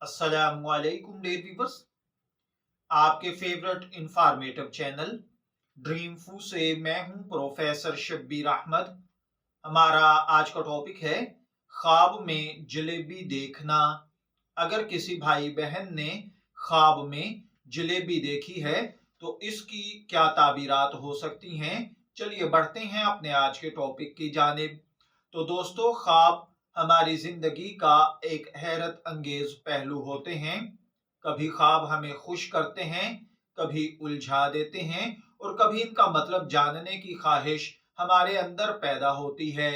अस्सलामुअलैकुम dear viewers. आपके favourite informative channel dream फू से मैं हूं प्रोफेसर शब्बीर अहमद। हमारा आज का टॉपिक है ख्वाब में जलेबी देखना। अगर किसी भाई बहन ने ख्वाब में जलेबी देखी है तो इसकी क्या ताबीरात हो सकती हैं। चलिए बढ़ते हैं अपने आज के टॉपिक की जानिब। तो दोस्तों, ख्वाब हमारी जिंदगी का एक हैरत अंगेज पहलू होते हैं। कभी ख्वाब हमें खुश करते हैं, कभी उलझा देते हैं और कभी इनका मतलब जानने की ख्वाहिश हमारे अंदर पैदा होती है।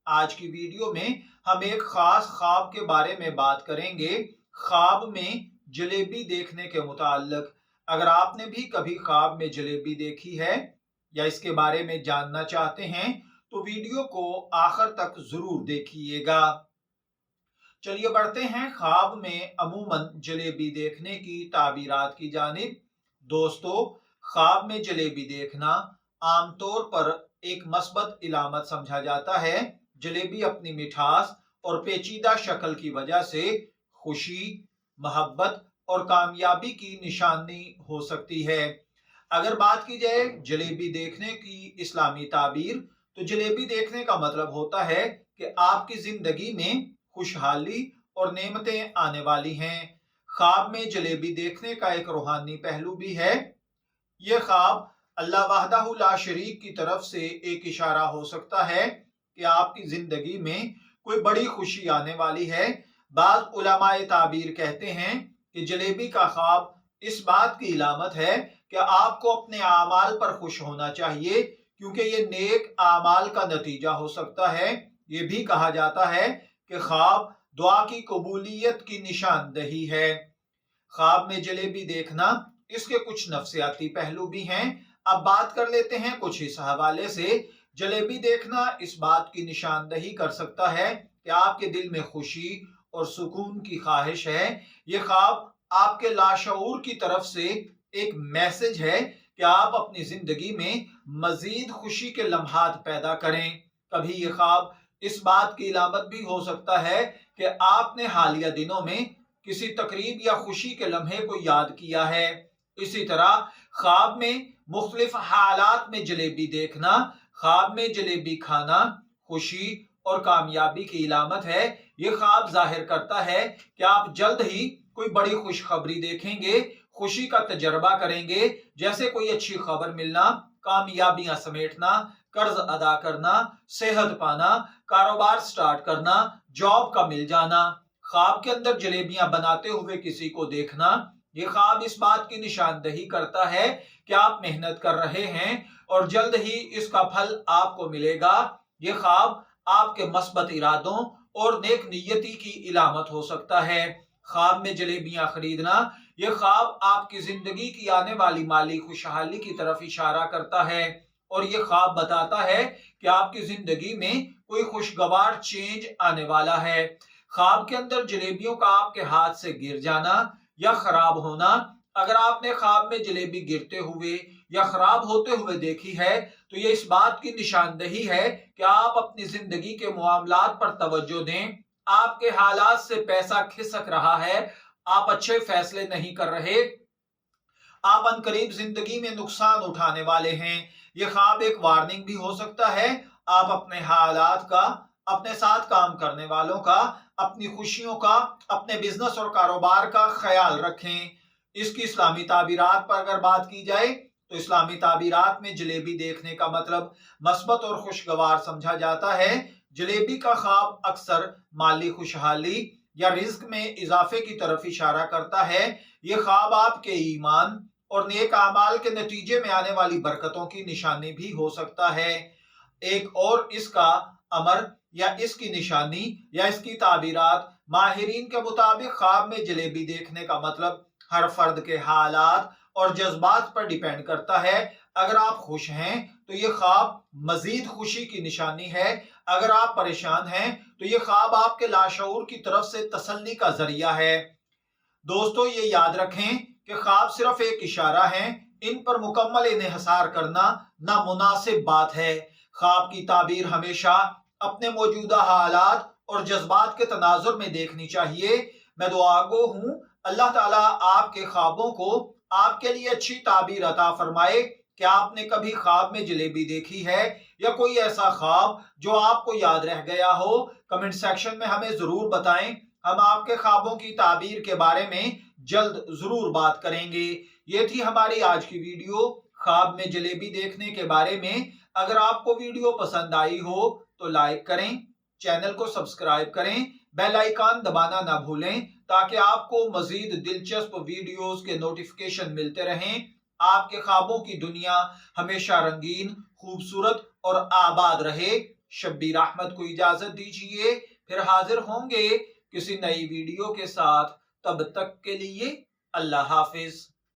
आज की वीडियो में हम एक खास ख्वाब के बारे में बात करेंगे, ख्वाब में जलेबी देखने के मुताल्लिक। अगर आपने भी कभी ख्वाब में जलेबी देखी है या इसके बारे में जानना चाहते हैं तो वीडियो को आखिर तक जरूर देखिएगा। चलिए बढ़ते हैं ख्वाब में अमूमन जलेबी देखने की ताबीरात की जानिब। दोस्तों, ख्वाब में जलेबी देखना आमतौर पर एक मस्बत इलामत समझा जाता है। जलेबी अपनी मिठास और पेचीदा शक्ल की वजह से खुशी, मोहब्बत और कामयाबी की निशानी हो सकती है। अगर बात की जाए जलेबी देखने की इस्लामी ताबीर, तो जलेबी देखने का मतलब होता है कि आपकी जिंदगी में खुशहाली और नेमतें आने वाली हैं। ख्वाब में जलेबी देखने का एक रूहानी पहलू भी है। यह ख्वाब अल्लाह वहदहू ला शरीक की तरफ से एक इशारा हो सकता है कि आपकी जिंदगी में कोई बड़ी खुशी आने वाली है। बाज़ उलमाए ताबीर कहते हैं कि जलेबी का ख्वाब इस बात की इलामत है कि आपको अपने आमाल पर खुश होना चाहिए, क्योंकि ये नेक आमाल का नतीजा हो सकता है। ये भी कहा जाता है कि ख्वाब दुआ की कबूलियत की निशानदही है। ख्वाब में जलेबी देखना, इसके कुछ नफ्सियाती पहलू भी हैं। अब बात कर लेते हैं कुछ इस हवाले से। जलेबी देखना इस बात की निशानदही कर सकता है कि आपके दिल में खुशी और सुकून की ख्वाहिश है। ये ख्वाब आपके लाशऊर की तरफ से एक मैसेज है कि आप अपनी जिंदगी में मजीद खुशी के लम्हात पैदा करें। कभी ये ख्वाब इस बात की इलामत भी हो सकता है कि आपने हालिया दिनों में किसी तकरीब या खुशी के लम्हे को याद किया है। इसी तरह ख्वाब में मुख्तलिफ हालात में जलेबी देखना, ख्वाब में जलेबी खाना खुशी और कामयाबी की इलामत है। यह ख्वाब जाहिर करता है कि आप जल्द ही कोई बड़ी खुशखबरी देखेंगे, खुशी का तजर्बा करेंगे, जैसे कोई अच्छी खबर मिलना, कामयाबियां समेटना, कर्ज अदा करना, सेहत पाना, कारोबार स्टार्ट करना, जॉब का मिल जाना। ख्वाब के अंदर जलेबियां बनाते हुए किसी को देखना, ये ख्वाब इस बात की निशानदही करता है कि आप मेहनत कर रहे हैं और जल्द ही इसका फल आपको मिलेगा। ये ख्वाब आपके मस्बत इरादों और नेक नियति की इलामत हो सकता है। ख्वाब में जलेबियां खरीदना, यह ख्वाब आपकी जिंदगी की आने वाली माली खुशहाली की तरफ इशारा करता है और यह ख्वाब बताता है कि आपकी जिंदगी में कोई खुशगवार चेंज आने वाला है। ख्वाब के अंदर जलेबियों का आपके हाथ से गिर जाना या खराब होना, अगर आपने ख्वाब में जलेबी गिरते हुए या खराब होते हुए देखी है तो यह इस बात की निशानदही है कि आप अपनी जिंदगी के मामलात पर तवज्जो दें। आपके हालात से पैसा खिसक रहा है, आप अच्छे फैसले नहीं कर रहे, आप अनकरीब जिंदगी में नुकसान उठाने वाले हैं। यह ख्वाब एक वार्निंग भी हो सकता है। आप अपने हालात का, अपने साथ काम करने वालों का, अपनी खुशियों का, अपने बिजनेस और कारोबार का ख्याल रखें। इसकी इस्लामी ताबीरात पर अगर बात की जाए तो इस्लामी ताबीरात में जलेबी देखने का मतलब मस्बत और खुशगवार समझा जाता है। जलेबी का ख्वाब अक्सर माली खुशहाली या रिज्क में इजाफे की तरफ इशारा करता है। यह ख्वाब आपके ईमान और नेक आमाल के नतीजे में आने वाली बरकतों की निशानी भी हो सकता है। एक और इसका अमर या इसकी निशानी या इसकी ताबीरात माहिरीन के मुताबिक ख्वाब में जलेबी देखने का मतलब हर फर्द के हालात और जज्बात पर डिपेंड करता है। अगर आप खुश हैं तो ये ख्वाब मजीद खुशी की निशानी है। अगर आप परेशान हैं तो ये ख्वाब आपके लाशऊर की तरफ से तसल्ली का जरिया है। दोस्तों, ये याद रखें कि ख्वाब सिर्फ एक इशारा है, इन पर मुकम्मल इन्हिसार करना नामुनासिब बात है। ख्वाब की ताबीर हमेशा अपने मौजूदा हालात और जज्बात के तनाजुर में देखनी चाहिए। मैं दुआ गो हूं अल्लाह ताला आपके ख्वाबों को आपके लिए अच्छी ताबीर अता फरमाए। क्या आपने कभी ख्वाब में जलेबी देखी है या कोई ऐसा ख्वाब जो आपको याद रह गया हो? कमेंट सेक्शन में हमें जरूर बताएं। हम आपके ख्वाबों की ताबीर के बारे में जल्द जरूर बात करेंगे। ये थी हमारी आज की वीडियो ख्वाब में जलेबी देखने के बारे में। अगर आपको वीडियो पसंद आई हो तो लाइक करें, चैनल को सब्सक्राइब करें, बेल आइकन दबाना ना भूलें ताकि आपको मजीद दिलचस्प वीडियोस के नोटिफिकेशन मिलते रहें। आपके ख्वाबों की दुनिया हमेशा रंगीन, खूबसूरत और आबाद रहे। शब्बीर अहमद को इजाजत दीजिए, फिर हाजिर होंगे किसी नई वीडियो के साथ। तब तक के लिए अल्लाह हाफिज।